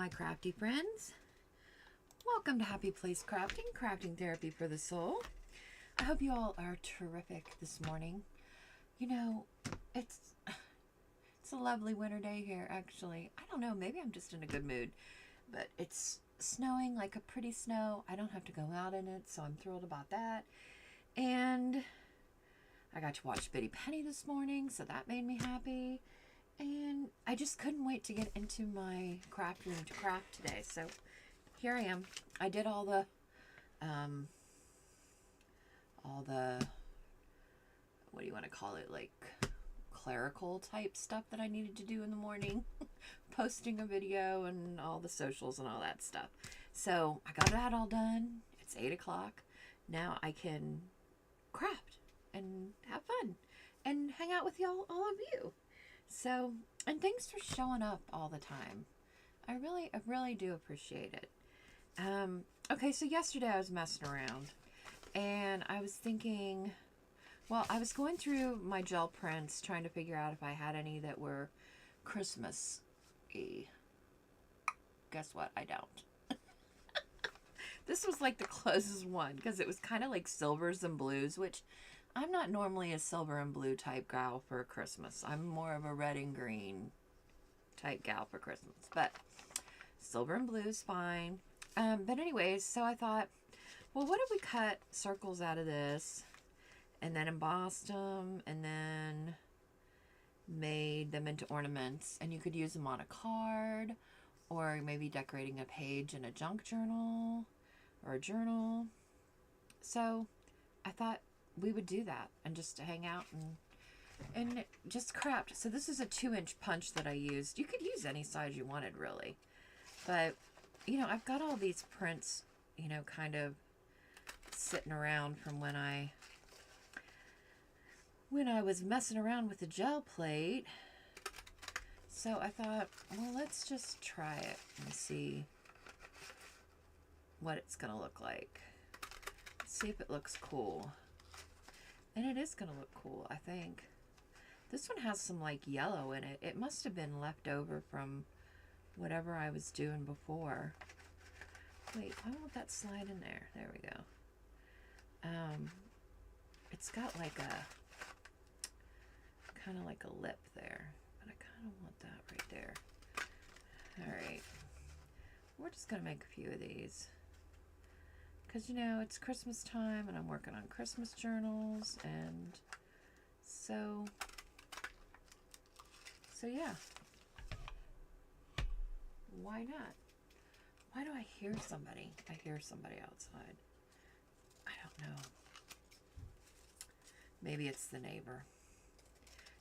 crafty friends. Welcome to Happy Place Crafting, crafting therapy for the soul. I hope you all are terrific this morning. You know, it's a lovely winter day here, actually. I don't know, maybe I'm just in a good mood, but it's snowing like a pretty snow. I don't have to go out in it, so I'm thrilled about that. And I got to watch Bitty Penny this morning, so that made me happy. And I just couldn't wait to get into my craft room to craft today. So here I am. I did all the what do you want to call it, like clerical type stuff that I needed to do in the morning, posting a video and all the socials and all that stuff. So I got that all done. It's 8 o'clock. Now I can craft and have fun and hang out with all of you. So, and thanks for showing up all the time. I really do appreciate it. Okay, so yesterday I was messing around and I was thinking, well, I was going through my gel prints trying to figure out if I had any that were Christmas-y. Guess what? I don't. This was like the closest one because it was kind of like silvers and blues, which I'm not normally a silver and blue type gal for Christmas. I'm more of a red and green type gal for Christmas. But silver and blue is fine. But anyways, so I thought, well, what if we cut circles out of this and then embossed them and then made them into ornaments, and you could use them on a card or maybe decorating a page in a junk journal or a journal. So I thought we would do that and just hang out and just craft. So this is a 2-inch punch that I used. You could use any size you wanted, really. But, you know, I've got all these prints, you know, kind of sitting around from when I was messing around with the gel plate. So I thought, well, let's just try it and see what it's going to look like. See if it looks cool. And it is going to look cool, I think. This one has some like yellow in it. It must have been left over from whatever I was doing before. Wait, why won't that slide in there? There we go. It's got like a, kind of like a lip there. But I kind of want that right there. Alright. We're just going to make a few of these. Because, you know, it's Christmas time and I'm working on Christmas journals, and so yeah. Why not? Why do I hear somebody? I hear somebody outside. I don't know. Maybe it's the neighbor.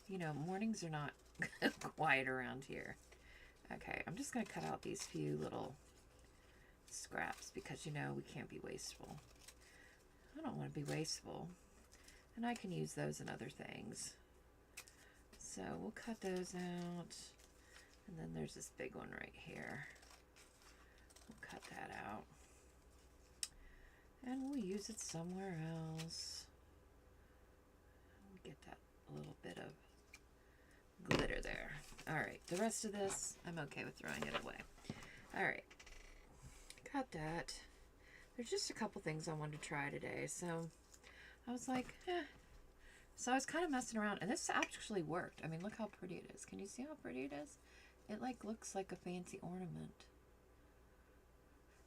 You know, mornings are not quiet around here. Okay, I'm just going to cut out these few little scraps because, you know, we can't be wasteful. I don't want to be wasteful, and I can use those in other things. So we'll cut those out, and then there's this big one right here. We'll cut that out, and we'll use it somewhere else. Get that little bit of glitter there. All right, the rest of this I'm okay with throwing it away. All right. Got that. There's just a couple things I wanted to try today, so I was like, eh. So I was kind of messing around, and this actually worked. I mean, look how pretty it is. Can you see how pretty it is? It like looks like a fancy ornament.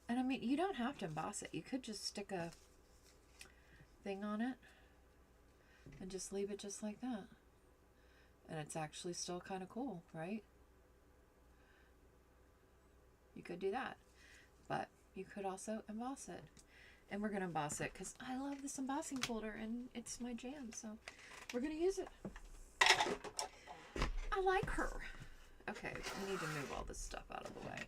And I mean, you don't have to emboss it. You could just stick a thing on it and just leave it just like that. And it's actually still kind of cool, right? You could do that. But you could also emboss it. And we're going to emboss it because I love this embossing folder and it's my jam. So we're going to use it. I like her. Okay, we need to move all this stuff out of the way.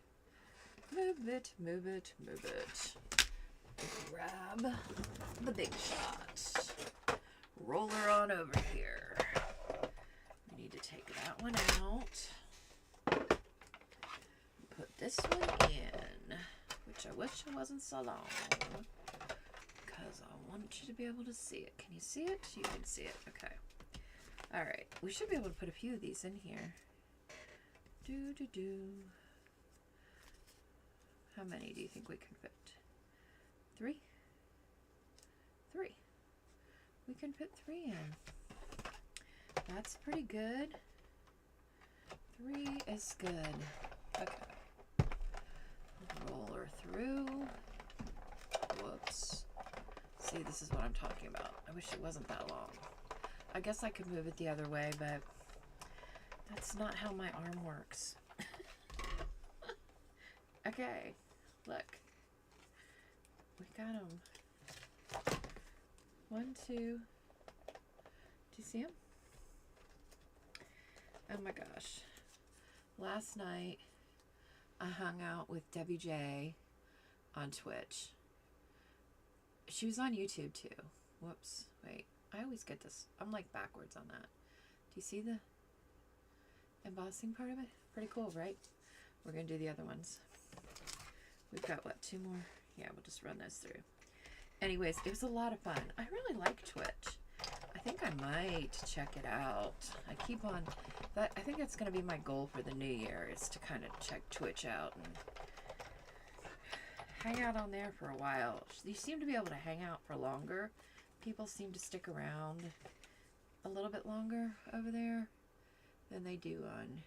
Move it, move it, move it. Grab the big shot. Roll her on over here. We need to take that one out. Put this one in. Which I wish it wasn't so long, because I want you to be able to see it. Can you see it? You can see it. Okay. All right. We should be able to put a few of these in here. Do. How many do you think we can fit? 3? 3. We can fit 3 in. That's pretty good. 3 is good. Okay. Roll her through. Whoops. See, this is what I'm talking about. I wish it wasn't that long. I guess I could move it the other way, but that's not how my arm works. Okay, look. We got them. 1, 2. Do you see them? Oh my gosh. Last night, I hung out with Debbie J on Twitch. She was on YouTube too. Whoops. Wait. I always get this. I'm like backwards on that. Do you see the embossing part of it? Pretty cool, right? We're going to do the other ones. We've got, what, 2 more? Yeah, we'll just run those through. Anyways, it was a lot of fun. I really like Twitch. I think I might check it out. I keep on... I think that's going to be my goal for the new year, is to kind of check Twitch out and hang out on there for a while. You seem to be able to hang out for longer. People seem to stick around a little bit longer over there than they do on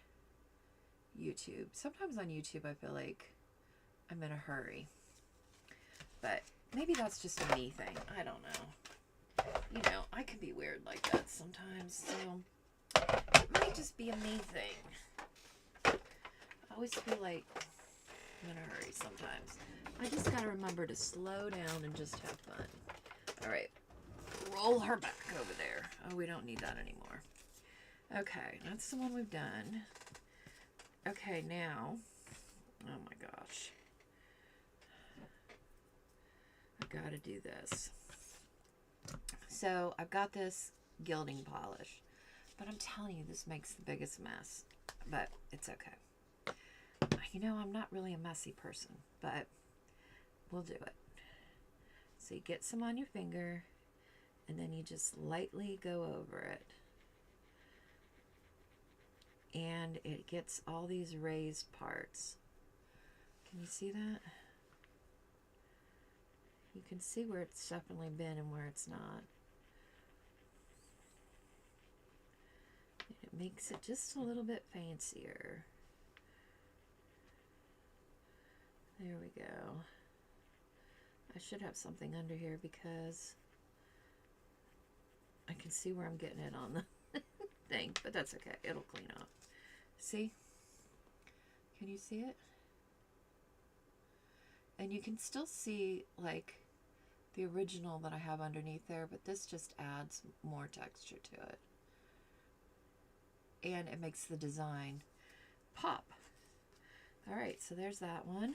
YouTube. Sometimes on YouTube I feel like I'm in a hurry. But maybe that's just a me thing. I don't know. You know, I can be weird like that sometimes, so it might just be a me thing. I always feel like I'm in a hurry sometimes. I just gotta remember to slow down and just have fun. Alright, roll her back over there. Oh, we don't need that anymore. Okay, that's the one we've done. Okay, now, oh my gosh. I've got to do this. So, I've got this gilding polish. But I'm telling you, this makes the biggest mess. But it's okay. You know, I'm not really a messy person, but we'll do it. So you get some on your finger, and then you just lightly go over it. And it gets all these raised parts. Can you see that? You can see where it's definitely been and where it's not. It makes it just a little bit fancier. There we go. I should have something under here because I can see where I'm getting it on the thing, but that's okay. It'll clean up. See? Can you see it? And you can still see like the original that I have underneath there, but this just adds more texture to it. And it makes the design pop. Alright, so there's that one.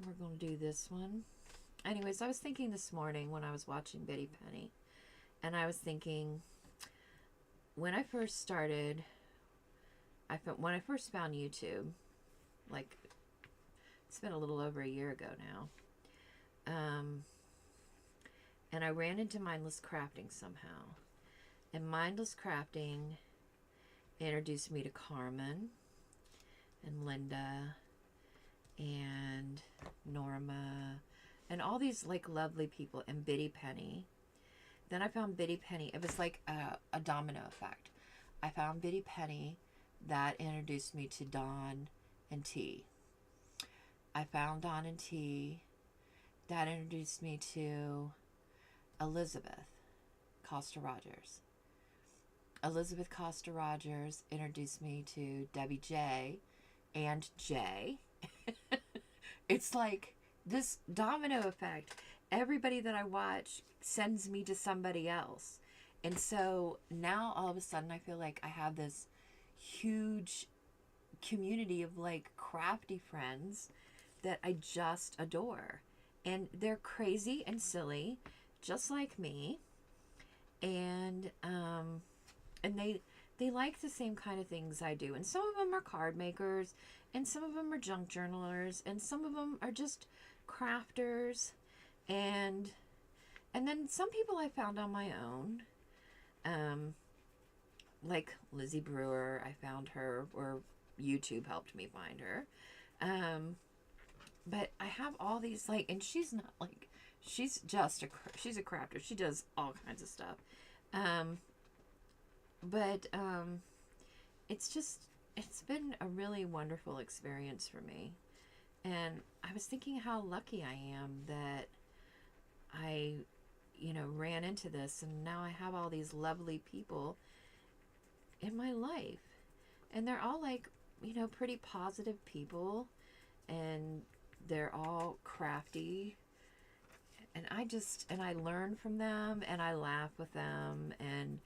We're going to do this one. Anyways, I was thinking this morning when I was watching Bitty Penny, and I was thinking, when I first started, when I first found YouTube, like, it's been a little over a year ago now, and I ran into Mindless Crafting somehow, and Mindless Crafting introduced me to Carmen, and Linda, and Norma, and all these like lovely people, and Bitty Penny. Then I found Bitty Penny. It was like a domino effect. I found Bitty Penny. That introduced me to Dawn and T. I found Dawn and T. That introduced me to Elizabeth Costa Rogers. Elizabeth Costa Rogers introduced me to Debbie J and J. It's like this domino effect. Everybody that I watch sends me to somebody else. And so now all of a sudden I feel like I have this huge community of like crafty friends that I just adore. And they're crazy and silly, just like me. And they like the same kind of things I do. And some of them are card makers, and some of them are junk journalers, and some of them are just crafters. And then some people I found on my own. Like Lizzie Brewer, I found her, or YouTube helped me find her. but I have all these like, and she's not like, she's just she's a crafter. She does all kinds of stuff. Um, but it's just, it's been a really wonderful experience for me. And I was thinking how lucky I am that I, ran into this, and now I have all these lovely people in my life. And they're all like, pretty positive people, and they're all crafty. And I learn from them, and I laugh with them, and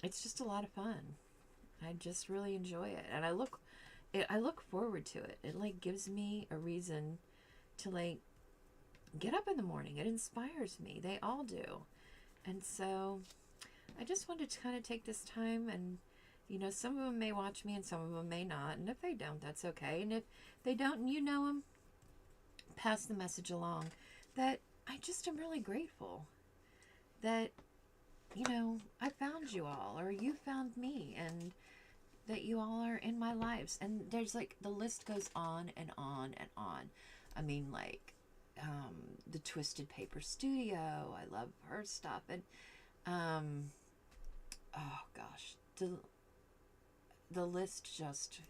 it's just a lot of fun. I just really enjoy it. And I look forward to it. It like gives me a reason to like get up in the morning. It inspires me. They all do. And so I just wanted to kind of take this time, and some of them may watch me and some of them may not. And if they don't, that's okay. And if they don't and you know them, pass the message along that I just am really grateful that, I found you all, or you found me, and that you all are in my lives. And there's like, the list goes on and on and on. I mean, like, the Twisted Paper Studio, I love her stuff. And oh gosh, the list just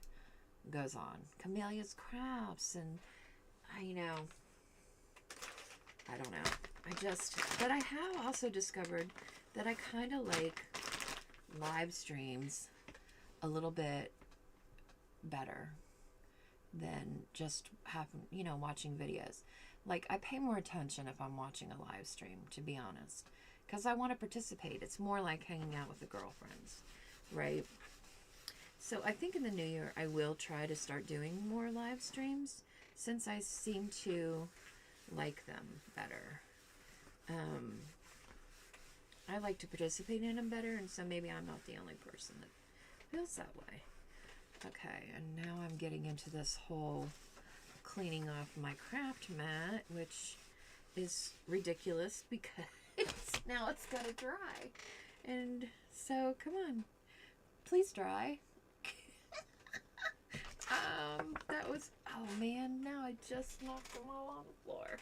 goes on. Camelia's Crafts, and I don't know. But I have also discovered that I kind of like live streams a little bit better than just watching videos. Like, I pay more attention if I'm watching a live stream, to be honest, because I want to participate. It's more like hanging out with the girlfriends, right? So I think in the new year I will try to start doing more live streams, since I seem to like them better. I like to participate in them better, and so maybe I'm not the only person that feels that way. Okay, and now I'm getting into this whole cleaning off my craft mat, which is ridiculous because now it's gotta dry. And so, come on, please dry. That was, oh man, now I just knocked them all on the floor.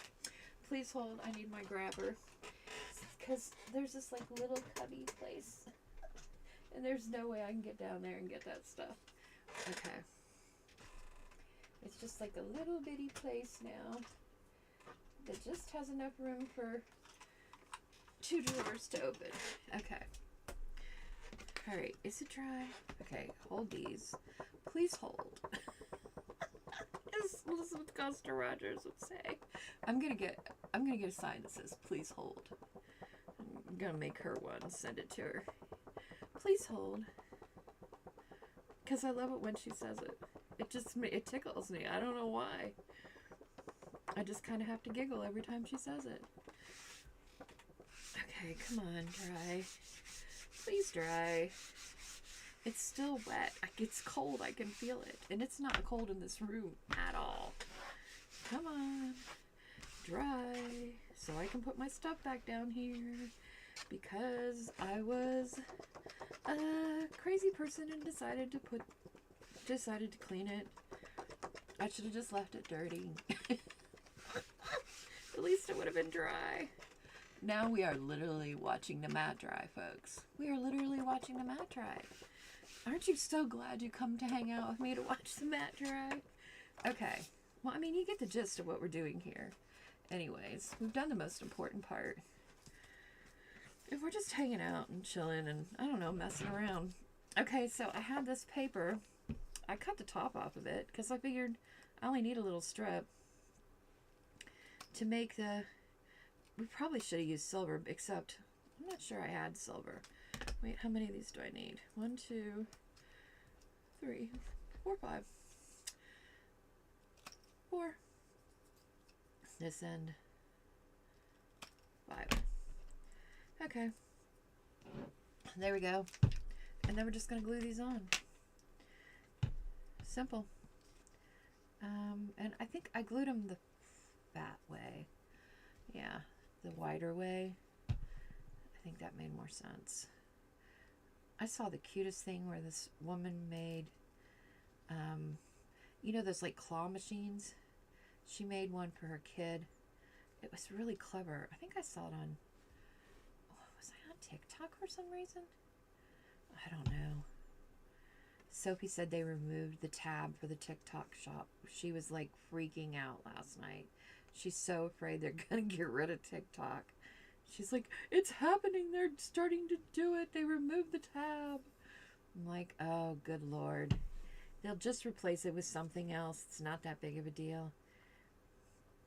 Please hold, I need my grabber. Because there's this like little cubby place. And there's no way I can get down there and get that stuff. Okay. It's just like a little bitty place now that just has enough room for 2 drawers to open. Okay. Alright, is it dry? Okay, hold these. Please hold. As Elizabeth Costa Rogers would say. I'm gonna get a sign that says please hold. I'm gonna make her one, send it to her. Please hold. Because I love it when she says it. It tickles me. I don't know why. I just kind of have to giggle every time she says it. Okay, come on, dry. Please dry. It's still wet. It's cold. I can feel it. And it's not cold in this room at all. Come on. Dry. So I can put my stuff back down here. Because I was a crazy person and decided to clean it. I should have just left it dirty. At least it would have been dry. Now we are literally watching the mat dry, folks. We are literally watching the mat dry. Aren't you so glad you come to hang out with me to watch the mat dry? Okay. Well, I mean, you get the gist of what we're doing here. Anyways, we've done the most important part. If we're just hanging out and chilling and, I don't know, messing around. Okay, so I had this paper. I cut the top off of it because I figured I only need a little strip to make the... We probably should have used silver, except I'm not sure I had silver. Wait, how many of these do I need? 1, 2, 3, 4, 5. 4. This end. 5. Okay. There we go. And then we're just going to glue these on. Simple. And I think I glued them the fat way. Yeah, the wider way. I think that made more sense. I saw the cutest thing where this woman made, you know those like claw machines? She made one for her kid. It was really clever. I think I saw it on, was I on TikTok for some reason? I don't know. Sophie said they removed the tab for the TikTok shop. She was like freaking out last night. She's so afraid they're going to get rid of TikTok. She's like, it's happening. They're starting to do it. They removed the tab. I'm like, oh, good Lord. They'll just replace it with something else. It's not that big of a deal.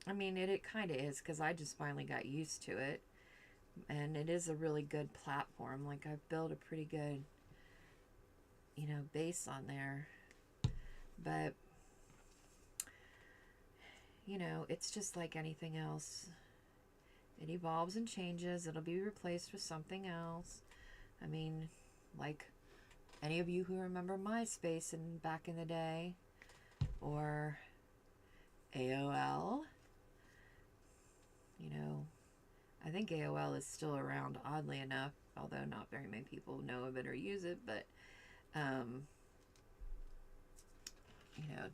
I mean, it kind of is, because I just finally got used to it. And it is a really good platform. Like, I've built a pretty good, base on there. But, it's just like anything else. It evolves and changes. It'll be replaced with something else. I mean, like any of you who remember MySpace back in the day, or AOL, I think AOL is still around, oddly enough, although not very many people know of it or use it, but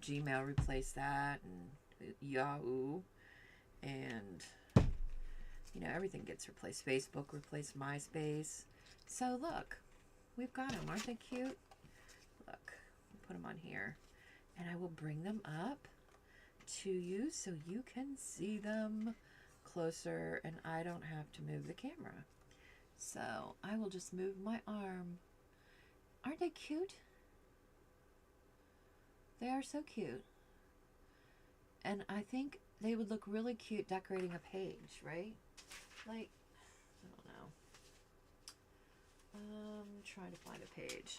Gmail replaced that, and Yahoo, and everything gets replaced. Facebook replaced MySpace. So look, we've got them. Aren't they cute? Look, I'll put them on here, and I will bring them up to you so you can see them closer, and I don't have to move the camera. So I will just move my arm. Aren't they cute? They are so cute. And I think they would look really cute decorating a page, right? Like, I don't know. I'm trying to find a page.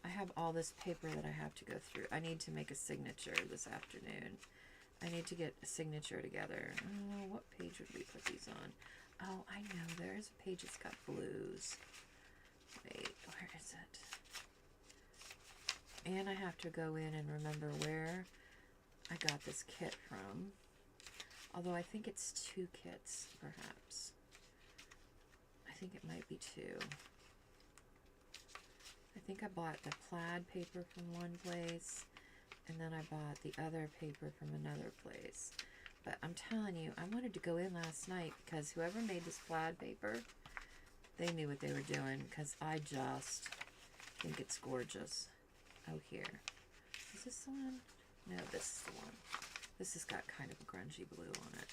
I have all this paper that I have to go through. I need to make a signature this afternoon. I need to get a signature together. Oh, what page would we put these on? Oh, I know. There's a page that's got blues. Wait, where is it? And I have to go in and remember where I got this kit from. Although I think it's 2 kits, perhaps. I think it might be 2. I think I bought the plaid paper from one place, and then I bought the other paper from another place. But I'm telling you, I wanted to go in last night because whoever made this plaid paper, they knew what they were doing, because I just think it's gorgeous. Oh, here. Is this the one? No, this is the one. This has got kind of a grungy blue on it.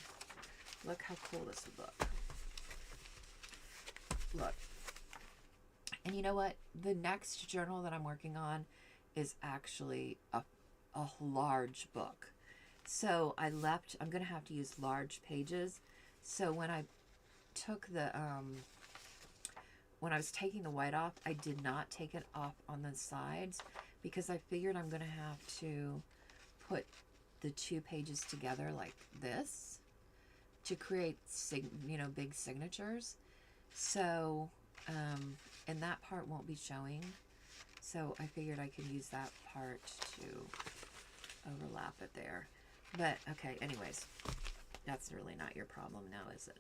Look how cool this would look. Look. And you know what? The next journal that I'm working on is actually a large book. So I'm going to have to use large pages. So when I took when I was taking the white off, I did not take it off on the sides, because I figured I'm going to have to put the 2 pages together like this to create big signatures. So and that part won't be showing, so I figured I could use that part to overlap it there. But okay, anyways, that's really not your problem now, is it?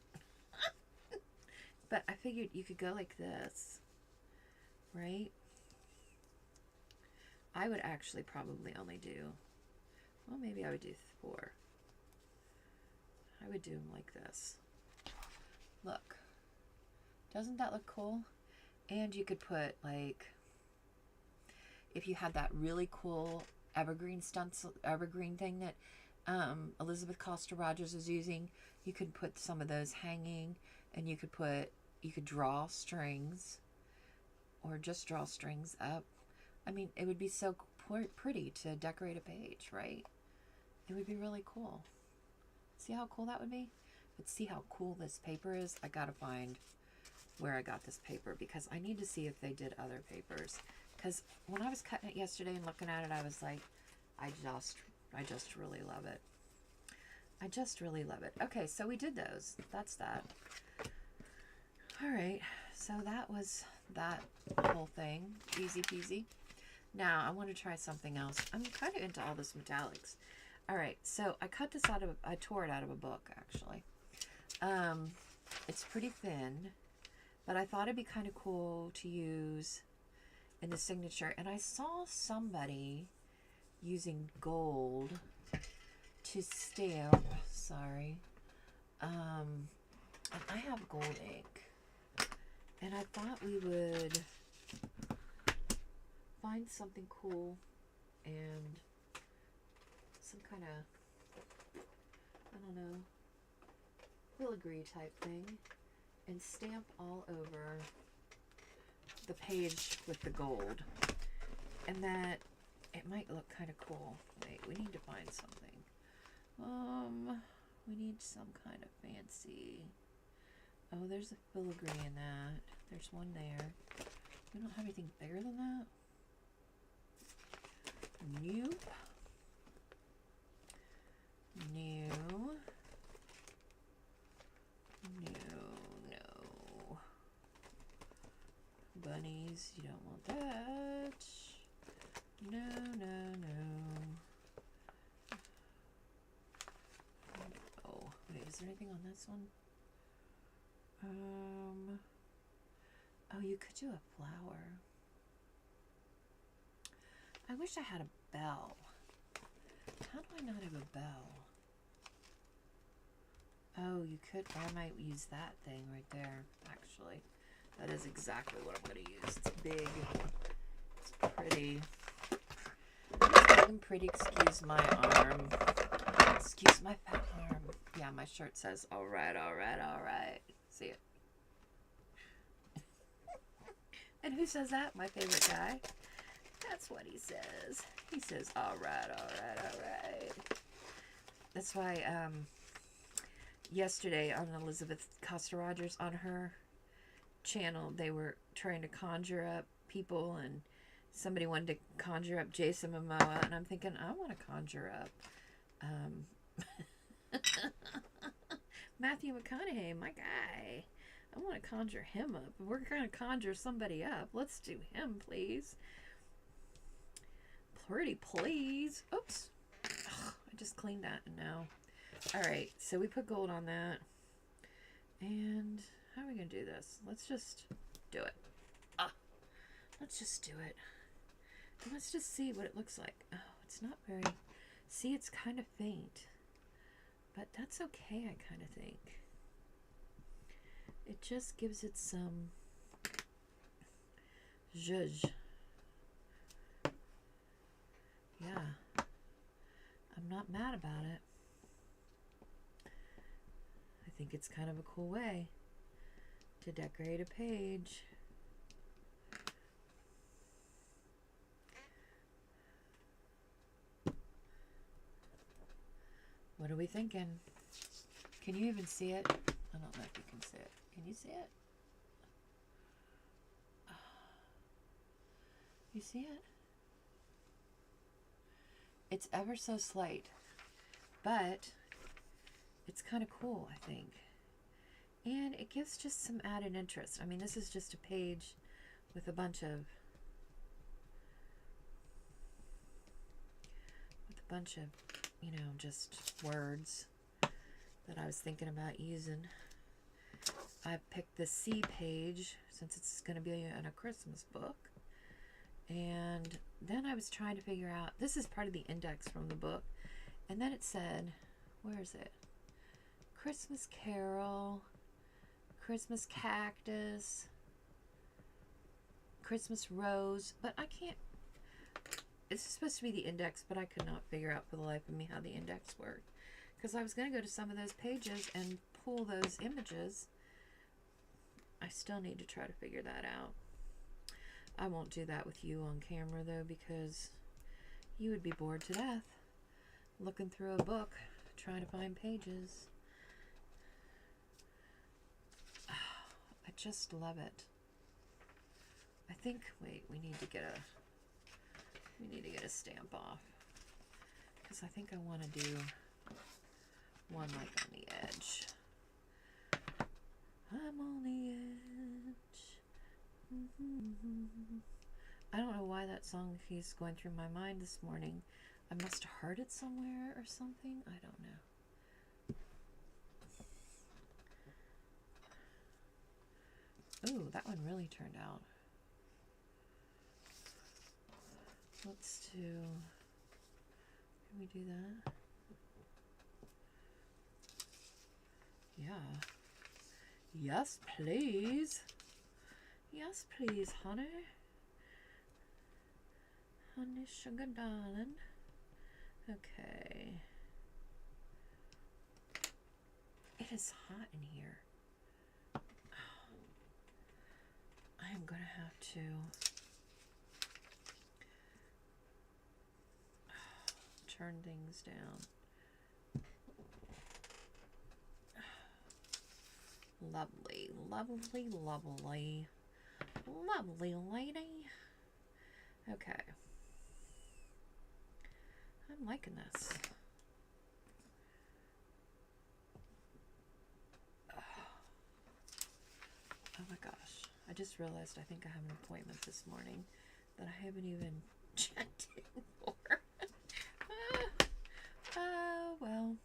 But I figured you could go like this, right? I would actually probably only do, well, maybe I would do 4. I would do them like this. Look, doesn't that look cool? And you could put, like, if you had that really cool evergreen thing that Elizabeth Costa Rogers is using, you could put some of those hanging, and you could draw strings, or just draw strings up. I mean, it would be so pretty to decorate a page, right? It would be really cool. See how cool that would be? But see how cool this paper is? I gotta find where I got this paper, because I need to see if they did other papers. Because when I was cutting it yesterday and looking at it, I was like, I just really love it. I just really love it. Okay, so we did those. That's that. All right, so that was that whole thing. Easy peasy. Now I want to try something else. I'm kind of into all this metallics. All right, so I tore it out of a book, actually. It's pretty thin, but I thought it'd be kind of cool to use in the signature. And I saw somebody using gold to stamp. Sorry. And I have gold ink. And I thought we would find something cool and some kind of, I don't know, filigree type thing and stamp all over the page with the gold. And that it might look kind of cool. Wait, we need to find something. We need some kind of fancy. Oh, there's a filigree in that. There's one there. We don't have anything bigger than that. Nope. No. No. Bunnies, you don't want that. No. Oh, wait, is there anything on this one? Oh, you could do a flower. I wish I had a bell. How do I not have a bell? Oh, you could. I might use that thing right there, actually. That is exactly what I'm going to use. It's big. It's pretty. It's big and pretty. Excuse my arm. Excuse my fat arm. Yeah, my shirt says, all right. See it? And who says that? My favorite guy. That's what he says. He says, all right. That's why, yesterday on Elizabeth Costa Rogers, on her channel, they were trying to conjure up people, and somebody wanted to conjure up Jason Momoa, and I'm thinking, I want to conjure up Matthew McConaughey, my guy. I want to conjure him up. We're going to conjure somebody up. Let's do him, please. Pretty please. Oops. Ugh, I just cleaned that now. Alright, so we put gold on that. And how are we going to do this? Let's just do it. Let's just do it. And let's just see what it looks like. Oh, it's not very... See, it's kind of faint. But that's okay, I kind of think. It just gives it some zhuzh. Yeah. I'm not mad about it. I think it's kind of a cool way to decorate a page. What are we thinking? Can you even see it? I don't know if you can see it. Can you see it? You see it? It's ever so slight, but it's kind of cool, I think. And it gives just some added interest. I mean, this is just a page with a bunch of you know, just words that I was thinking about using. I picked the C page since it's going to be in a Christmas book. And then I was trying to figure out, this is part of the index from the book. And then it said, where is it? Christmas Carol, Christmas Cactus, Christmas Rose. But I can't, it's supposed to be the index, but I could not figure out for the life of me how the index worked. Because I was going to go to some of those pages and pull those images. I still need to try to figure that out. I won't do that with you on camera, though, because you would be bored to death looking through a book trying to find pages. I just love it. I think, wait, we need to get a stamp off, because I think I want to do one like on the edge. I'm on the edge. I don't know why that song keeps going through my mind this morning. I must have heard it somewhere or something. I don't know. Ooh, that one really turned out. Let's do Can we do that? Yeah. Yes, please. Yes, please, honey. Honey, sugar, darling. Okay. It is hot in here. I am going to have to turn things down. Lovely, lovely, lovely. Lovely lady. Okay. I'm liking this. Oh my gosh. I just realized I think I have an appointment this morning that I haven't even checked in for. Oh, well.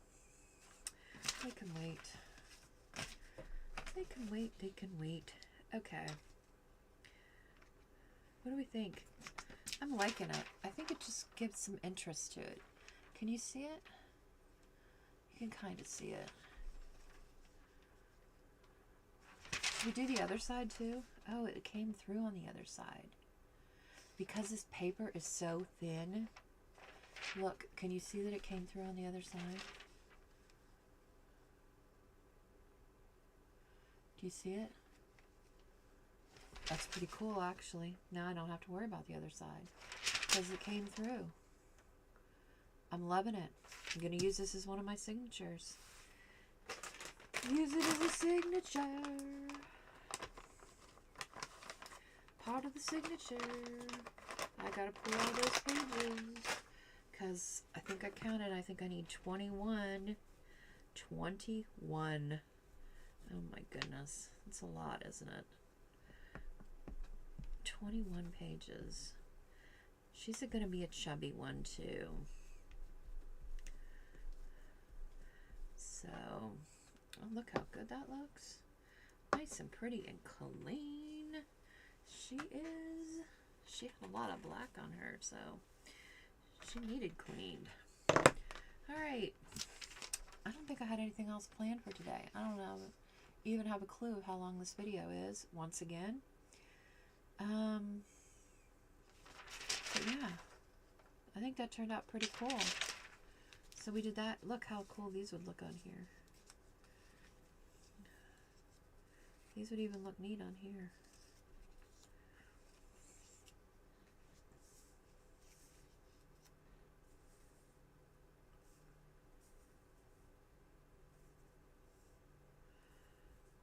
They can wait. They can wait. They can wait. Okay. What do we think? I'm liking it. I think it just gives some interest to it. Can you see it? You can kind of see it. Should we do the other side too? Oh, it came through on the other side. Because this paper is so thin. Look, can you see that it came through on the other side? Do you see it? That's pretty cool, actually. Now I don't have to worry about the other side because it came through. I'm loving it. I'm going to use this as one of my signatures. Use it as a signature. Part of the signature. I got to pull all those pages because I think I counted. I think I need 21. 21. Oh my goodness. That's a lot, isn't it? 21 pages. She's going to be a chubby one too. So, oh, look how good that looks. Nice and pretty and clean. She is. She had a lot of black on her, so she needed cleaned. All right. I don't think I had anything else planned for today. I don't know, even have a clue of how long this video is, once again. But yeah, I think that turned out pretty cool. So we did that. Look how cool these would look on here. These would even look neat on here.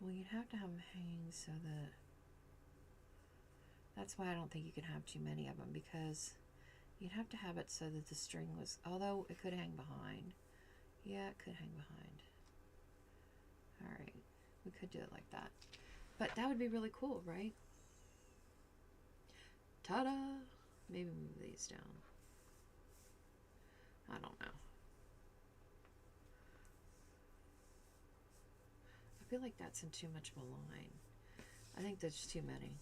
Well, you'd have to have them hanging so that... That's why I don't think you can have too many of them, because you'd have to have it so that the string was... Although it could hang behind. Yeah, it could hang behind. Alright, we could do it like that. But that would be really cool, right? Ta-da! Maybe move these down. I don't know. I feel like that's in too much of a line. I think that's too many.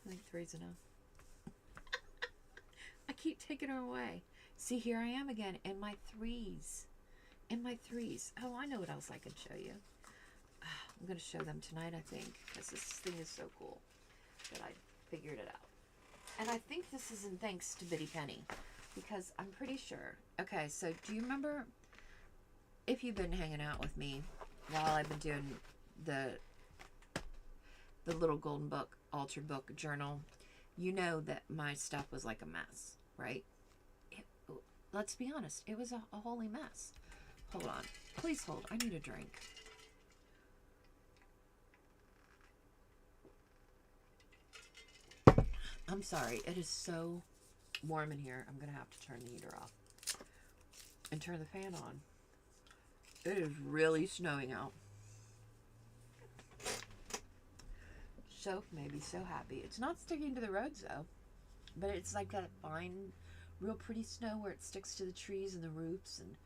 I think 3's enough. I keep taking her away. See, here I am again in my 3s. In my 3s. Oh, I know what else I can show you. I'm going to show them tonight, I think, because this thing is so cool that I figured it out. And I think this is in thanks to Bitty Penny, because I'm pretty sure. Okay, so do you remember, if you've been hanging out with me while I've been doing the little golden book, altered book journal, you know that my stuff was like a mess, right? Let's be honest, it was a holy mess. Hold on. Please hold. I need a drink. I'm sorry. It is so warm in here. I'm going to have to turn the heater off and turn the fan on. It is really snowing out. Soap made me so happy. It's not sticking to the roads though, but it's like that fine, real pretty snow where it sticks to the trees and the roofs and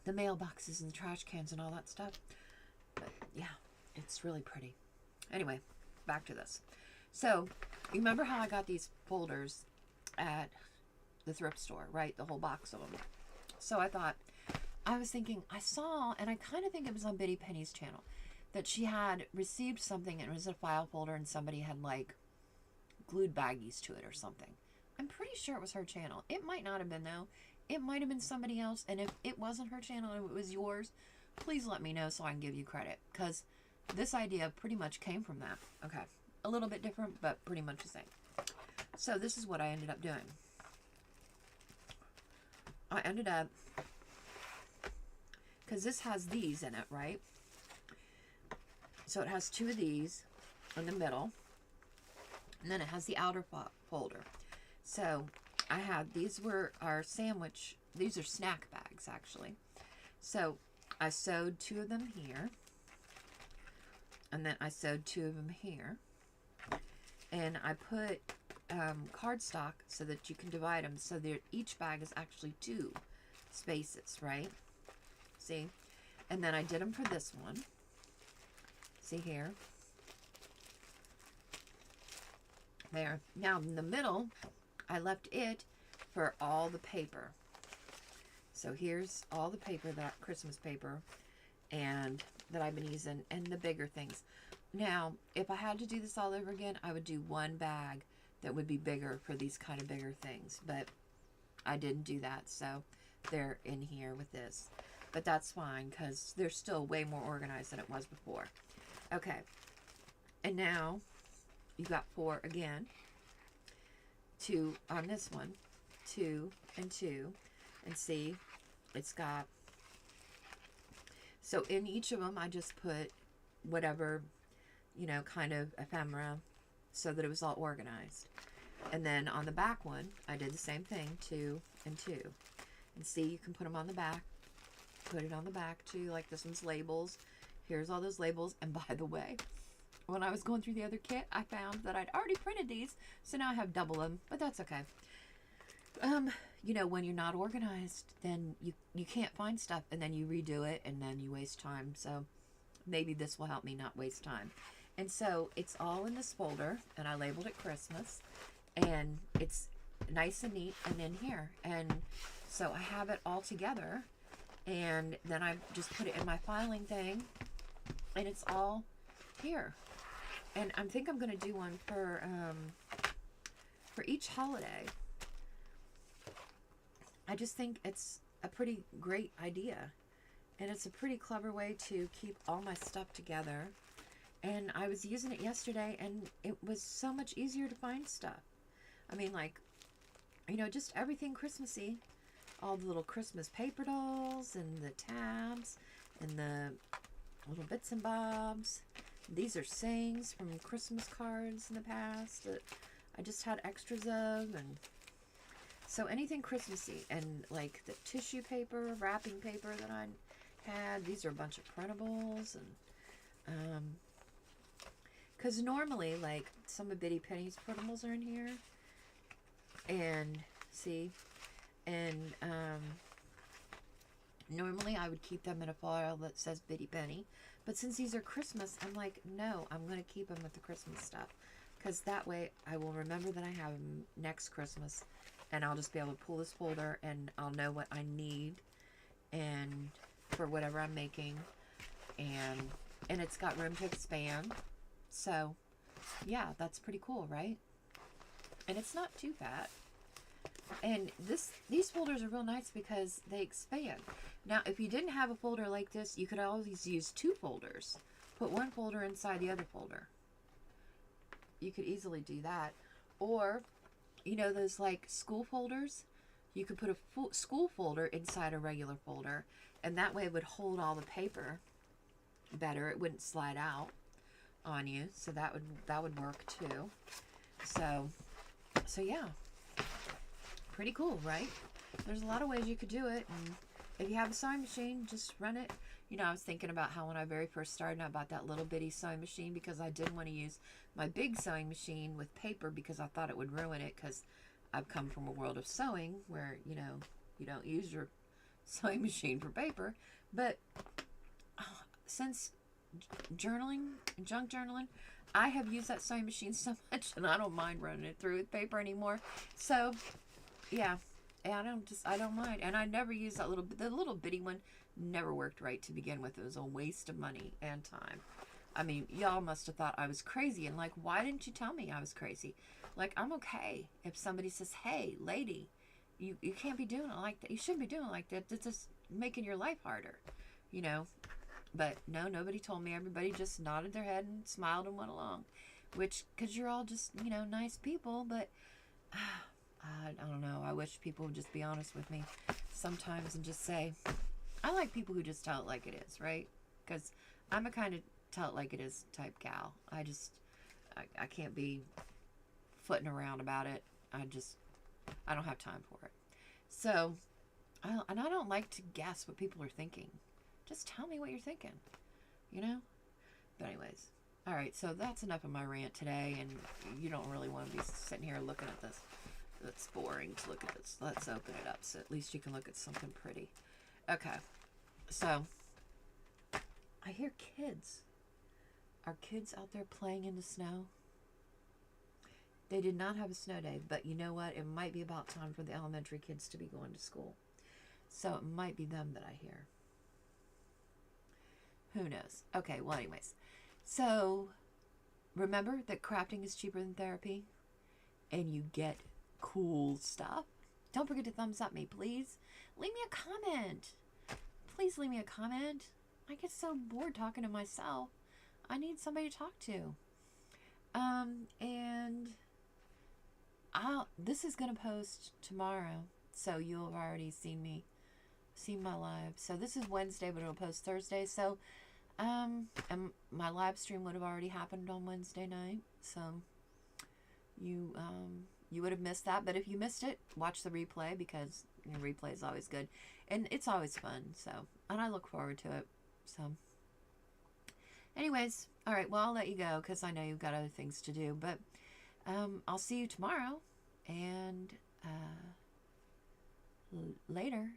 the mailboxes and the trash cans and all that stuff. But yeah, it's really pretty. Anyway, back to this. So, you remember how I got these folders at the thrift store, right? The whole box of them. So I was thinking, I saw, and I kind of think it was on Biddy Penny's channel, that she had received something and it was a file folder and somebody had like glued baggies to it or something. I'm pretty sure it was her channel. It might not have been though. It might have been somebody else. And if it wasn't her channel and it was yours, please let me know so I can give you credit. Because this idea pretty much came from that. Okay. A little bit different, but pretty much the same. So this is what I ended up doing. I ended up, because this has these in it, right? So it has two of these in the middle. And then it has the outer folder. So I had, these were our sandwich, these are snack bags actually. So I sewed two of them here. And then I sewed two of them here. And I put cardstock so that you can divide them so that each bag is actually two spaces, right? See? And then I did them for this one. See here? There. Now in the middle, I left it for all the paper. So here's all the paper, that Christmas paper, and that I've been using, and the bigger things. Now, if I had to do this all over again, I would do one bag that would be bigger for these kind of bigger things. But I didn't do that, so they're in here with this. But that's fine, because they're still way more organized than it was before. Okay. And now, you got 4 again. 2 on this one. 2 and 2. And see, it's got... So in each of them, I just put whatever, you know, kind of ephemera so that it was all organized. And then on the back one, I did the same thing, 2 and 2. And see, you can put them on the back. Put it on the back too, like this one's labels. Here's all those labels. And by the way, when I was going through the other kit, I found that I'd already printed these. So now I have double them, but that's okay. You know, when you're not organized, then you can't find stuff, and then you redo it, and then you waste time. So maybe this will help me not waste time. And so it's all in this folder, and I labeled it Christmas, and it's nice and neat and in here. And so I have it all together, and then I just put it in my filing thing, and it's all here. And I think I'm going to do one for each holiday. I just think it's a pretty great idea. And it's a pretty clever way to keep all my stuff together. And I was using it yesterday, and it was so much easier to find stuff. I mean, like, you know, just everything Christmassy. All the little Christmas paper dolls, and the tabs, and the little bits and bobs. These are sayings from Christmas cards in the past that I just had extras of. And so anything Christmassy, and like the tissue paper, wrapping paper that I had. These are a bunch of printables, and because normally, like, some of Biddy Penny's printables are in here, and see, and normally I would keep them in a file that says Biddy Penny, but since these are Christmas, I'm like, no, I'm going to keep them with the Christmas stuff, because that way I will remember that I have them next Christmas, and I'll just be able to pull this folder, and I'll know what I need, and for whatever I'm making, and it's got room to expand. So yeah, that's pretty cool, right? And it's not too fat. And these folders are real nice because they expand. Now, if you didn't have a folder like this, you could always use 2 folders. Put one folder inside the other folder. You could easily do that. Or, you know, those like school folders? You could put a school folder inside a regular folder, and that way it would hold all the paper better. It wouldn't slide out on you, so that would work too. So yeah, pretty cool, right? There's a lot of ways you could do it, and if you have a sewing machine, just run it. You know, I was thinking about how when I very first started, I bought that little bitty sewing machine because I didn't want to use my big sewing machine with paper because I thought it would ruin it, because I've come from a world of sewing where, you know, you don't use your sewing machine for paper. But since journaling, junk journaling. I have used that sewing machine so much, and I don't mind running it through with paper anymore. So, yeah, and I don't mind. And I never used the little bitty one. Never worked right to begin with. It was a waste of money and time. I mean, y'all must have thought I was crazy, and like, why didn't you tell me I was crazy? Like, I'm okay if somebody says, "Hey, lady, you can't be doing it like that. You shouldn't be doing it like that. It's just making your life harder," you know. But no, nobody told me. Everybody just nodded their head and smiled and went along. Which, because you're all just, nice people. But I don't know. I wish people would just be honest with me sometimes and just say, I like people who just tell it like it is, right? Because I'm a kind of tell it like it is type gal. I can't be footing around about it. I don't have time for it. So, and I don't like to guess what people are thinking. Just tell me what you're thinking, you know? But anyways, all right, so that's enough of my rant today, and you don't really want to be sitting here looking at this. It's boring to look at this. Let's open it up so at least you can look at something pretty. Okay, so I hear kids. Are kids out there playing in the snow? They did not have a snow day, but you know what? It might be about time for the elementary kids to be going to school. So it might be them that I hear. Who knows? Okay, well, anyways. So, remember that crafting is cheaper than therapy? And you get cool stuff? Don't forget to thumbs up me, please. Leave me a comment. Please leave me a comment. I get so bored talking to myself. I need somebody to talk to. And this is going to post tomorrow. So you'll have already seen my live. So this is Wednesday, but it'll post Thursday. So, and my live stream would have already happened on Wednesday night. So you would have missed that. But if you missed it, watch the replay because the replay is always good. And it's always fun. So, and I look forward to it. So, anyways, all right, well, I'll let you go because I know you've got other things to do. But I'll see you tomorrow. And later.